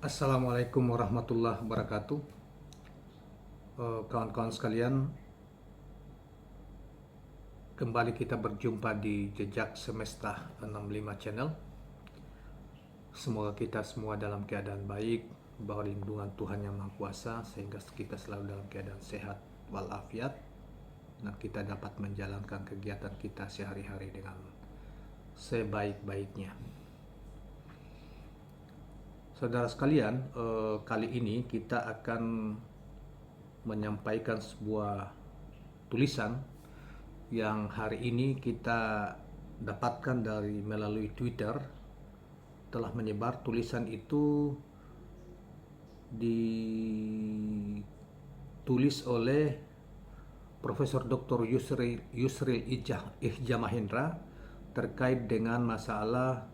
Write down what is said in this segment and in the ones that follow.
Assalamualaikum warahmatullahi wabarakatuh. Kawan-kawan sekalian, kembali kita berjumpa di Jejak Semesta 65 Channel. Semoga kita semua dalam keadaan baik, bahwa lindungan Tuhan Yang Maha Kuasa, sehingga kita selalu dalam keadaan sehat walafiat, dan kita dapat menjalankan kegiatan kita sehari-hari dengan sebaik-baiknya. Saudara sekalian, kali ini kita akan menyampaikan sebuah tulisan yang hari ini kita dapatkan melalui Twitter. Telah menyebar tulisan itu ditulis oleh Profesor Dr. Yusril Ijah Mahendra terkait dengan masalah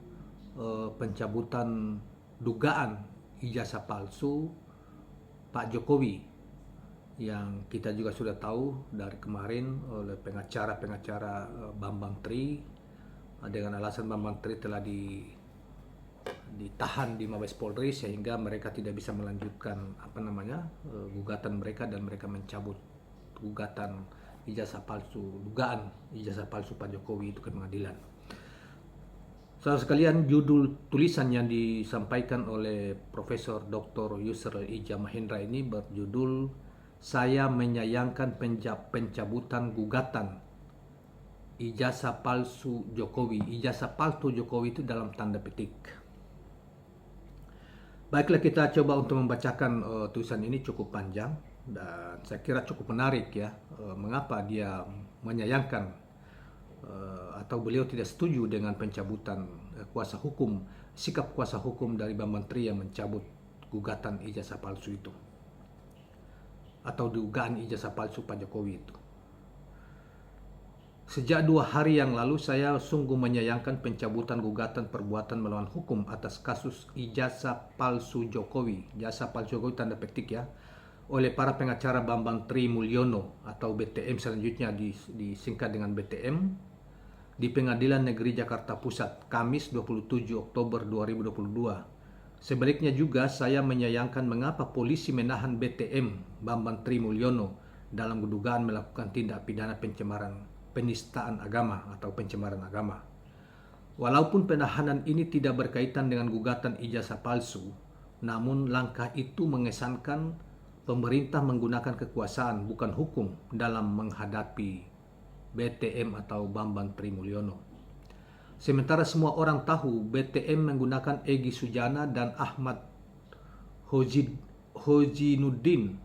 pencabutan dugaan ijazah palsu Pak Jokowi, yang kita juga sudah tahu dari kemarin oleh pengacara Bambang Tri, dengan alasan Bambang Tri telah ditahan di Mabes Polri sehingga mereka tidak bisa melanjutkan gugatan mereka, dan mereka mencabut gugatan dugaan ijazah palsu Pak Jokowi itu ke pengadilan. Saudara sekalian, judul tulisan yang disampaikan oleh Profesor Dr. Yusril Ijah Mahendra ini berjudul "Saya menyayangkan pencabutan gugatan ijazah palsu Jokowi." Ijazah palsu Jokowi itu dalam tanda petik. Baiklah, kita coba untuk membacakan tulisan ini. Cukup panjang dan saya kira cukup menarik ya. Mengapa dia menyayangkan atau beliau tidak setuju dengan pencabutan sikap kuasa hukum dari Bambang Tri yang mencabut gugatan ijazah palsu itu, atau dugaan ijazah palsu Pak Jokowi itu. Sejak 2 hari yang lalu saya sungguh menyayangkan pencabutan gugatan perbuatan melawan hukum atas kasus ijazah palsu Jokowi, ijazah palsu Jokowi tanda petik ya, oleh para pengacara Bambang Tri Mulyono atau BTM, selanjutnya disingkat dengan BTM, di Pengadilan Negeri Jakarta Pusat, Kamis 27 Oktober 2022. Sebaliknya juga saya menyayangkan mengapa polisi menahan BTM Bambang Tri Mulyono dalam dugaan melakukan tindak pidana penistaan agama atau pencemaran agama. Walaupun penahanan ini tidak berkaitan dengan gugatan ijazah palsu, namun langkah itu mengesankan pemerintah menggunakan kekuasaan bukan hukum dalam menghadapi BTM atau Bambang Tri Mulyono. Sementara semua orang tahu BTM menggunakan Egy Sujana dan Ahmad Hojinuddin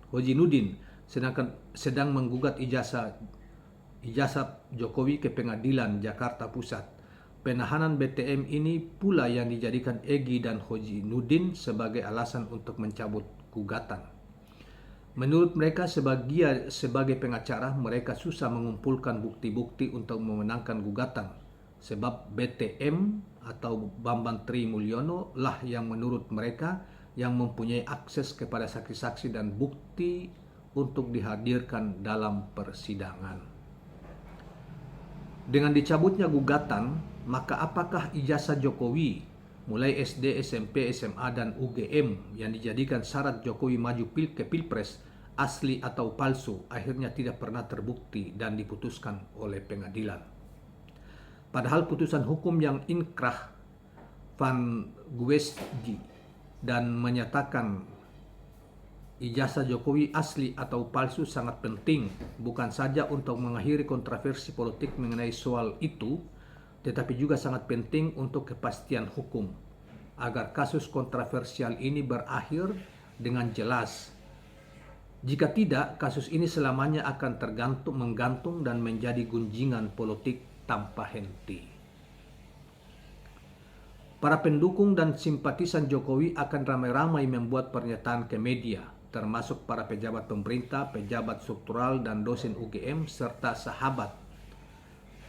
sedang menggugat ijazah Jokowi ke Pengadilan Jakarta Pusat. Penahanan BTM ini pula yang dijadikan Egy dan Hojinuddin sebagai alasan untuk mencabut gugatan. Menurut mereka sebagai pengacara, mereka susah mengumpulkan bukti-bukti untuk memenangkan gugatan, sebab BTM atau Bambang Tri Mulyono lah yang menurut mereka yang mempunyai akses kepada saksi-saksi dan bukti untuk dihadirkan dalam persidangan. Dengan dicabutnya gugatan, maka apakah ijazah Jokowi mulai SD, SMP, SMA, dan UGM yang dijadikan syarat Jokowi maju ke Pilpres asli atau palsu akhirnya tidak pernah terbukti dan diputuskan oleh pengadilan. Padahal putusan hukum yang inkrah Van Guesji dan menyatakan ijazah Jokowi asli atau palsu sangat penting, bukan saja untuk mengakhiri kontroversi politik mengenai soal itu, tetapi juga sangat penting untuk kepastian hukum, agar kasus kontroversial ini berakhir dengan jelas. Jika tidak, kasus ini selamanya akan menggantung dan menjadi gunjingan politik tanpa henti. Para pendukung dan simpatisan Jokowi akan ramai-ramai membuat pernyataan ke media, termasuk para pejabat pemerintah, pejabat struktural, dan dosen UGM, serta sahabat,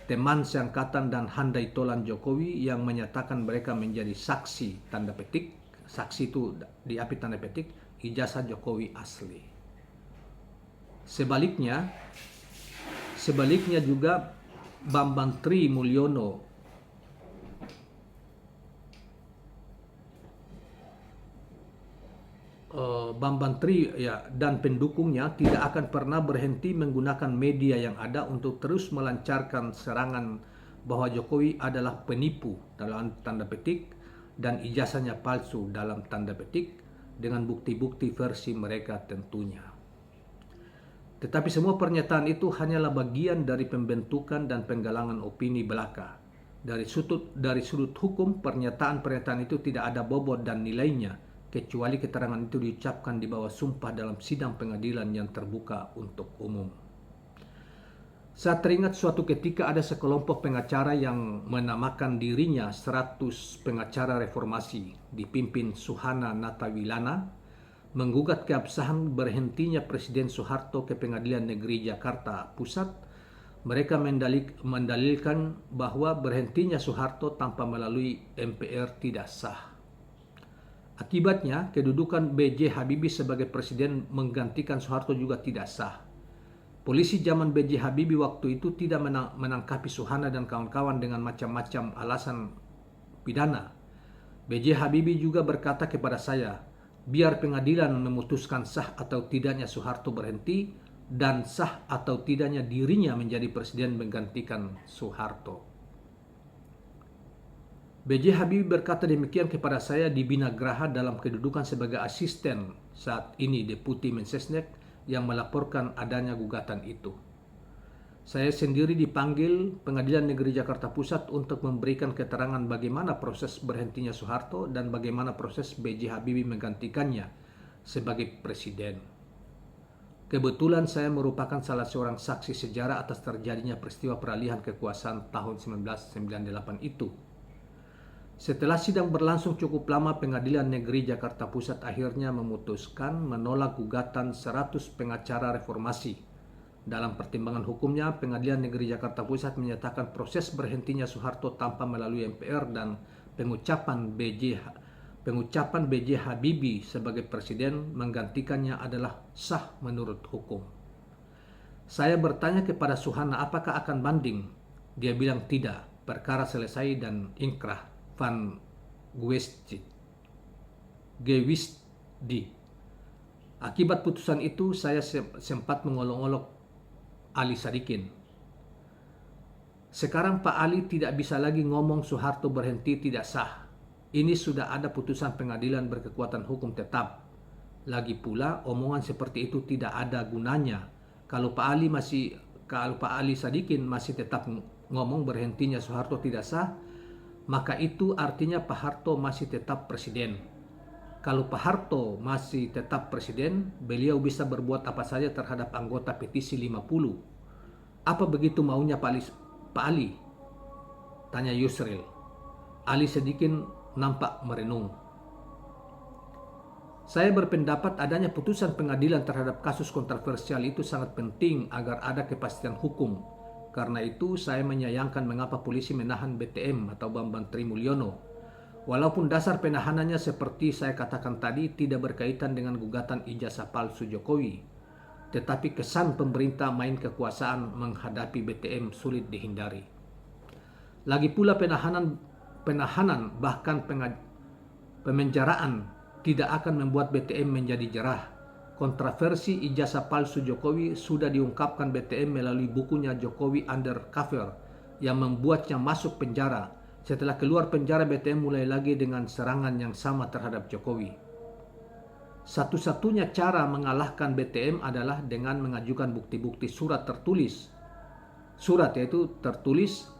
teman seangkatan dan handai tolan Jokowi yang menyatakan mereka menjadi saksi tanda petik, saksi itu diapit tanda petik, ijazah Jokowi asli. Sebaliknya juga Bambang Tri Mulyono Bambang Tri ya, dan pendukungnya tidak akan pernah berhenti menggunakan media yang ada untuk terus melancarkan serangan bahwa Jokowi adalah penipu dalam tanda petik dan ijazahnya palsu dalam tanda petik dengan bukti-bukti versi mereka tentunya. Tetapi semua pernyataan itu hanyalah bagian dari pembentukan dan penggalangan opini belaka. Dari sudut hukum, pernyataan-pernyataan itu tidak ada bobot dan nilainya, kecuali keterangan itu diucapkan di bawah sumpah dalam sidang pengadilan yang terbuka untuk umum. Saya teringat suatu ketika ada sekelompok pengacara yang menamakan dirinya 100 pengacara reformasi, dipimpin Suhana Natawilana, menggugat keabsahan berhentinya Presiden Soeharto ke Pengadilan Negeri Jakarta Pusat. Mereka mendalilkan bahwa berhentinya Soeharto tanpa melalui MPR tidak sah. Akibatnya, kedudukan B.J. Habibie sebagai presiden menggantikan Soeharto juga tidak sah. Polisi zaman B.J. Habibie waktu itu tidak menangkapi Suhana dan kawan-kawan dengan macam-macam alasan pidana. B.J. Habibie juga berkata kepada saya, biar pengadilan memutuskan sah atau tidaknya Soeharto berhenti dan sah atau tidaknya dirinya menjadi presiden menggantikan Soeharto. B.J. Habibie berkata demikian kepada saya di Binagraha dalam kedudukan sebagai asisten saat ini Deputi Mensesnek yang melaporkan adanya gugatan itu. Saya sendiri dipanggil Pengadilan Negeri Jakarta Pusat untuk memberikan keterangan bagaimana proses berhentinya Soeharto dan bagaimana proses B.J. Habibie menggantikannya sebagai presiden. Kebetulan saya merupakan salah seorang saksi sejarah atas terjadinya peristiwa peralihan kekuasaan tahun 1998 itu. Setelah sidang berlangsung cukup lama, Pengadilan Negeri Jakarta Pusat akhirnya memutuskan menolak gugatan 100 pengacara reformasi. Dalam pertimbangan hukumnya, Pengadilan Negeri Jakarta Pusat menyatakan proses berhentinya Soeharto tanpa melalui MPR dan pengucapan B.J. Habibie sebagai presiden menggantikannya adalah sah menurut hukum. Saya bertanya kepada Suhana apakah akan banding. Dia bilang tidak, perkara selesai dan inkrah. Van Gewisdi. Akibat putusan itu, saya sempat mengolok-olok Ali Sadikin. Sekarang Pak Ali tidak bisa lagi ngomong Soeharto berhenti tidak sah. Ini sudah ada putusan pengadilan berkekuatan hukum tetap. Lagi pula, omongan seperti itu tidak ada gunanya. Kalau Pak Ali Sadikin masih tetap ngomong berhentinya Soeharto tidak sah, maka itu artinya Pak Harto masih tetap presiden. Kalau Pak Harto masih tetap presiden, beliau bisa berbuat apa saja terhadap anggota petisi 50. Apa begitu maunya Pak Ali? Tanya Yusril. Ali sedikit nampak merenung. Saya berpendapat adanya putusan pengadilan terhadap kasus kontroversial itu sangat penting agar ada kepastian hukum. Karena itu saya menyayangkan mengapa polisi menahan BTM atau Bambang Tri Mulyono. Walaupun dasar penahanannya seperti saya katakan tadi tidak berkaitan dengan gugatan ijazah palsu Jokowi. Tetapi kesan pemerintah main kekuasaan menghadapi BTM sulit dihindari. Lagi pula penahanan bahkan pemenjaraan tidak akan membuat BTM menjadi jerah. Kontroversi ijazah palsu Jokowi sudah diungkapkan BTM melalui bukunya Jokowi Undercover yang membuatnya masuk penjara. Setelah keluar penjara, BTM mulai lagi dengan serangan yang sama terhadap Jokowi. Satu-satunya cara mengalahkan BTM adalah dengan mengajukan bukti-bukti surat tertulis. Surat yaitu tertulis,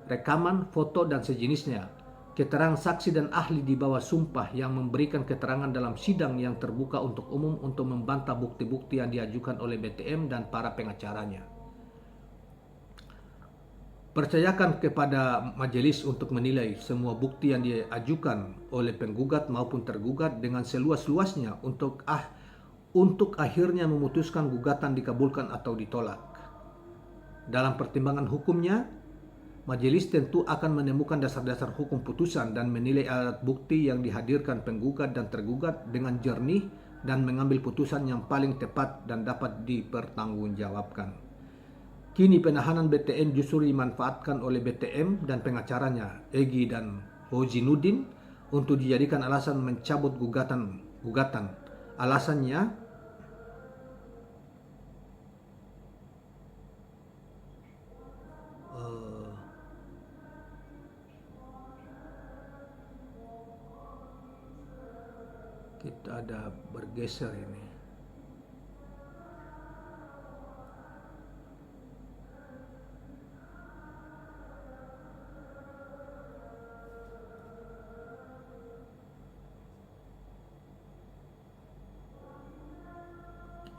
rekaman, foto, dan sejenisnya. Keterangan saksi dan ahli di bawah sumpah yang memberikan keterangan dalam sidang yang terbuka untuk umum untuk membantah bukti-bukti yang diajukan oleh BTM dan para pengacaranya. Percayakan kepada majelis untuk menilai semua bukti yang diajukan oleh penggugat maupun tergugat dengan seluas-luasnya untuk akhirnya memutuskan gugatan dikabulkan atau ditolak. Dalam pertimbangan hukumnya, majelis tentu akan menemukan dasar-dasar hukum putusan dan menilai alat bukti yang dihadirkan penggugat dan tergugat dengan jernih dan mengambil putusan yang paling tepat dan dapat dipertanggungjawabkan. Kini penahanan BTM justru dimanfaatkan oleh BTM dan pengacaranya, Egy dan Hojinuddin, untuk dijadikan alasan mencabut gugatan. Alasannya, eh, kita ada bergeser ini.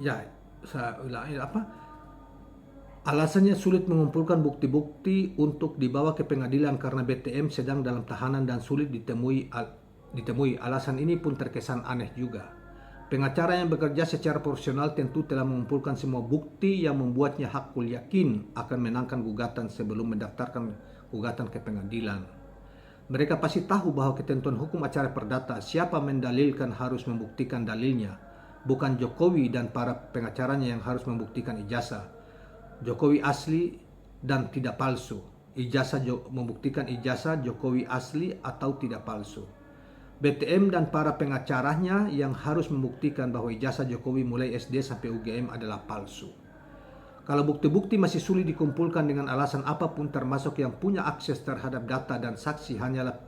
Ya, saya ulangi apa? Alasannya sulit mengumpulkan bukti-bukti untuk dibawa ke pengadilan karena BTM sedang dalam tahanan dan sulit ditemui. Alasan ini pun terkesan aneh juga. Pengacara yang bekerja secara profesional tentu telah mengumpulkan semua bukti yang membuatnya hakul yakin akan menangkan gugatan sebelum mendaftarkan gugatan ke pengadilan. Mereka pasti tahu bahwa ketentuan hukum acara perdata siapa mendalilkan harus membuktikan dalilnya, bukan Jokowi dan para pengacaranya yang harus membuktikan ijazah. Jokowi asli dan tidak palsu. Membuktikan ijazah Jokowi asli atau tidak palsu. BTM dan para pengacaranya yang harus membuktikan bahwa ijazah Jokowi mulai SD sampai UGM adalah palsu. Kalau bukti-bukti masih sulit dikumpulkan dengan alasan apapun termasuk yang punya akses terhadap data dan saksi hanyalah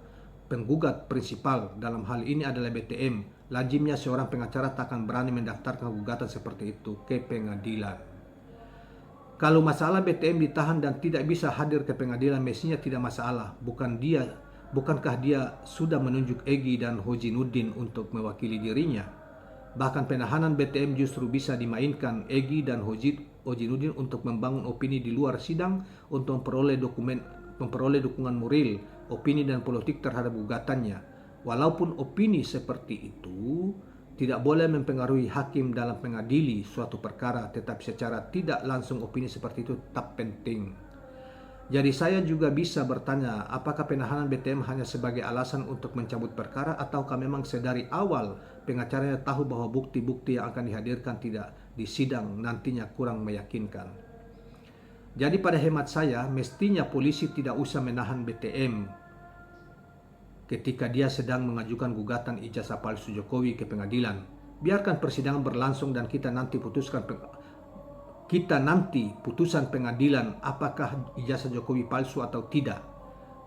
penggugat prinsipal, dalam hal ini adalah BTM, lazimnya seorang pengacara takkan berani mendaftarkan gugatan seperti itu ke pengadilan. Kalau masalah BTM ditahan dan tidak bisa hadir ke pengadilan, mestinya tidak masalah. Bukankah dia sudah menunjuk Egy dan Hojinuddin untuk mewakili dirinya? Bahkan penahanan BTM justru bisa dimainkan Egy dan Hojinuddin untuk membangun opini di luar sidang untuk memperoleh dukungan moral, opini dan politik terhadap gugatannya. Walaupun opini seperti itu tidak boleh mempengaruhi hakim dalam mengadili suatu perkara, tetapi secara tidak langsung opini seperti itu tetap penting. Jadi saya juga bisa bertanya, apakah penahanan BTM hanya sebagai alasan untuk mencabut perkara ataukah memang sedari awal pengacaranya tahu bahwa bukti-bukti yang akan dihadirkan tidak di sidang nantinya kurang meyakinkan. Jadi pada hemat saya, mestinya polisi tidak usah menahan BTM ketika dia sedang mengajukan gugatan ijazah palsu Jokowi ke pengadilan. Biarkan persidangan berlangsung dan kita nanti putusan pengadilan apakah ijazah Jokowi palsu atau tidak.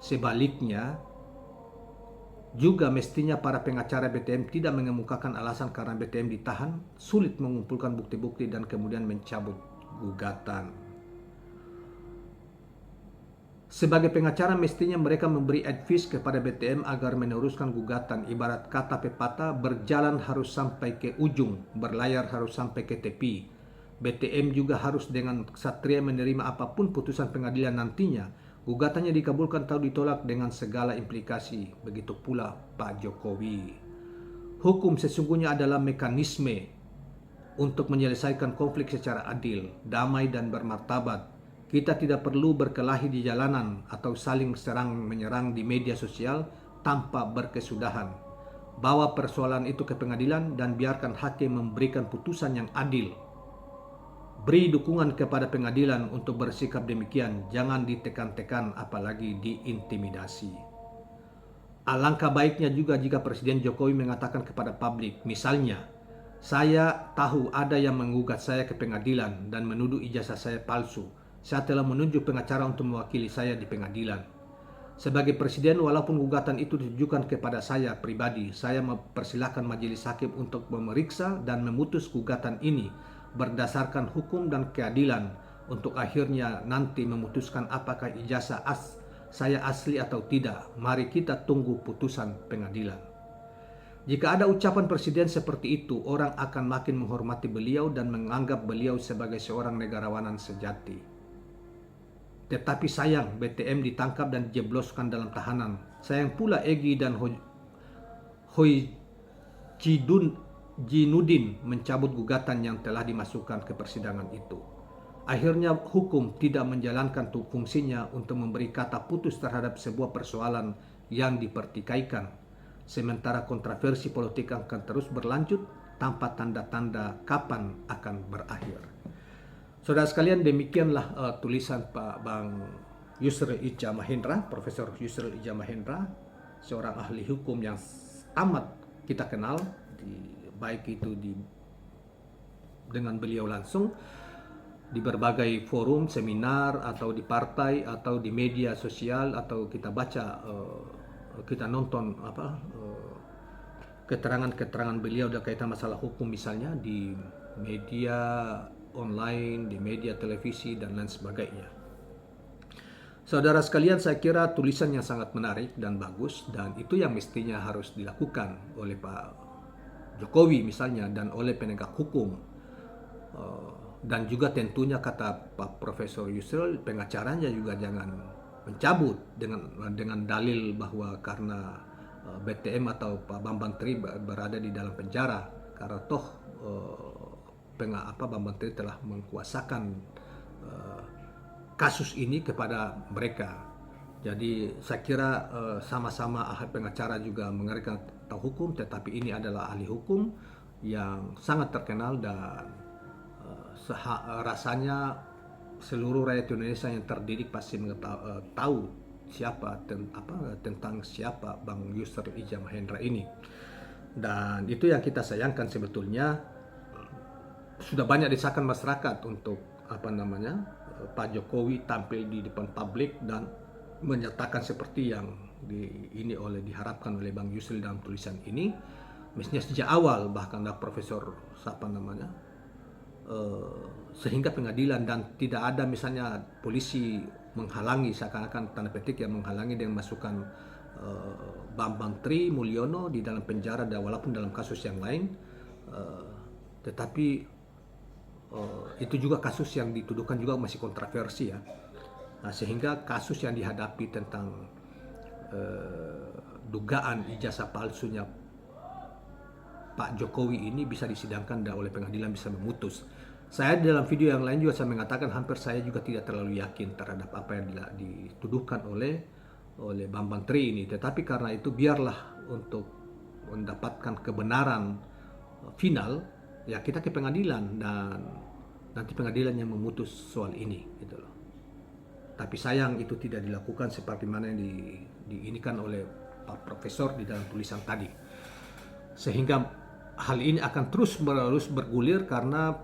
Sebaliknya, juga mestinya para pengacara BTM tidak mengemukakan alasan karena BTM ditahan, sulit mengumpulkan bukti-bukti dan kemudian mencabut gugatan. Sebagai pengacara mestinya mereka memberi advice kepada BTM agar meneruskan gugatan. Ibarat kata pepatah, berjalan harus sampai ke ujung, berlayar harus sampai ke tepi. BTM juga harus dengan ksatria menerima apapun putusan pengadilan nantinya. Gugatannya dikabulkan atau ditolak dengan segala implikasi. Begitu pula Pak Jokowi. Hukum sesungguhnya adalah mekanisme untuk menyelesaikan konflik secara adil, damai dan bermartabat. Kita tidak perlu berkelahi di jalanan atau saling serang-menyerang di media sosial tanpa berkesudahan. Bawa persoalan itu ke pengadilan dan biarkan hakim memberikan putusan yang adil. Beri dukungan kepada pengadilan untuk bersikap demikian, jangan ditekan-tekan apalagi diintimidasi. Alangkah baiknya juga jika Presiden Jokowi mengatakan kepada publik, misalnya, saya tahu ada yang menggugat saya ke pengadilan dan menuduh ijazah saya palsu. Saya telah menunjuk pengacara untuk mewakili saya di pengadilan. Sebagai Presiden, walaupun gugatan itu ditujukan kepada saya pribadi, saya mempersilahkan majelis hakim untuk memeriksa dan memutus gugatan ini berdasarkan hukum dan keadilan untuk akhirnya nanti memutuskan apakah ijazah saya asli atau tidak. Mari kita tunggu putusan pengadilan. Jika ada ucapan presiden seperti itu, orang akan makin menghormati beliau dan menganggap beliau sebagai seorang negarawanan sejati. Tetapi sayang, BTM ditangkap dan dijebloskan dalam tahanan. Sayang pula Egy dan Hojinuddin mencabut gugatan yang telah dimasukkan ke persidangan itu. Akhirnya hukum tidak menjalankan fungsinya untuk memberi kata putus terhadap sebuah persoalan yang dipertikaikan. Sementara kontroversi politik akan terus berlanjut tanpa tanda-tanda kapan akan berakhir. Saudara sekalian, demikianlah tulisan Pak Bang Yusril Ija Mahendra, Profesor Yusril Ija Mahendra, seorang ahli hukum yang amat kita kenal di baik itu dengan beliau langsung di berbagai forum, seminar, atau di partai, atau di media sosial, atau kita baca, kita nonton keterangan-keterangan beliau berkaitan masalah hukum misalnya di media online, di media televisi, dan lain sebagainya. Saudara sekalian, saya kira tulisan yang sangat menarik dan bagus, dan itu yang mestinya harus dilakukan oleh Pak Jokowi misalnya dan oleh penegak hukum. Dan juga tentunya kata Pak Profesor Yusril, pengacaranya juga jangan mencabut dengan dalil bahwa karena BTM atau Pak Bambang Tri berada di dalam penjara, karena toh Bambang Tri telah mengkuasakan kasus ini kepada mereka. Jadi saya kira sama-sama ahli pengacara juga mengerti tentang hukum, tetapi ini adalah ahli hukum yang sangat terkenal dan rasanya seluruh rakyat Indonesia yang terdidik pasti tahu tentang siapa Bang Yusril Ija Mahendra ini. Dan itu yang kita sayangkan sebetulnya. Sudah banyak desakan masyarakat untuk Pak Jokowi tampil di depan publik dan menyatakan seperti yang diharapkan oleh Bang Yusril dalam tulisan ini. Mestinya sejak awal bahkan ada Profesor sehingga pengadilan, dan tidak ada misalnya polisi menghalangi, seakan-akan tanda petik yang menghalangi dengan masukkan Bambang Tri Mulyono di dalam penjara, dan walaupun dalam kasus yang lain, tetapi itu juga kasus yang dituduhkan juga masih kontroversi ya. Nah, sehingga kasus yang dihadapi tentang dugaan ijazah palsunya Pak Jokowi ini bisa disidangkan dan oleh pengadilan bisa memutus. Saya dalam video yang lain juga saya mengatakan hampir saya juga tidak terlalu yakin terhadap apa yang dituduhkan oleh Bambang Tri ini. Tetapi karena itu biarlah untuk mendapatkan kebenaran final, ya kita ke pengadilan dan nanti pengadilan yang memutus soal ini gitu loh. Tapi sayang itu tidak dilakukan seperti mana yang diinikan oleh Pak Profesor di dalam tulisan tadi. Sehingga hal ini akan terus bergulir karena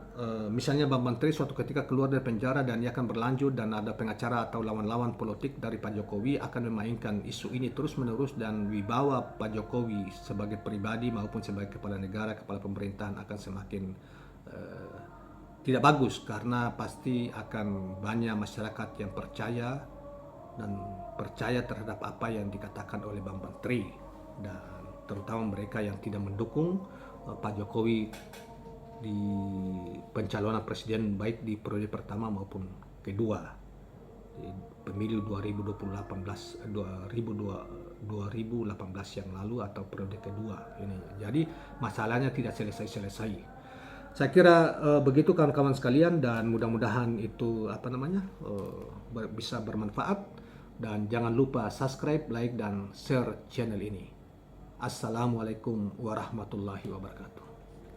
misalnya Bambang Tri suatu ketika keluar dari penjara dan ia akan berlanjut, dan ada pengacara atau lawan-lawan politik dari Pak Jokowi akan memainkan isu ini terus-menerus, dan wibawa Pak Jokowi sebagai pribadi maupun sebagai kepala negara, kepala pemerintahan akan semakin tidak bagus, karena pasti akan banyak masyarakat yang percaya terhadap apa yang dikatakan oleh Bambang Tri, dan terutama mereka yang tidak mendukung Pak Jokowi di pencalonan presiden baik di periode pertama maupun kedua di pemilu 2018 yang lalu atau periode kedua ini. Jadi masalahnya tidak selesai-selesai. Saya kira begitu kawan-kawan sekalian, dan mudah-mudahan itu bisa bermanfaat, dan jangan lupa subscribe, like, dan share channel ini. Assalamualaikum warahmatullahi wabarakatuh.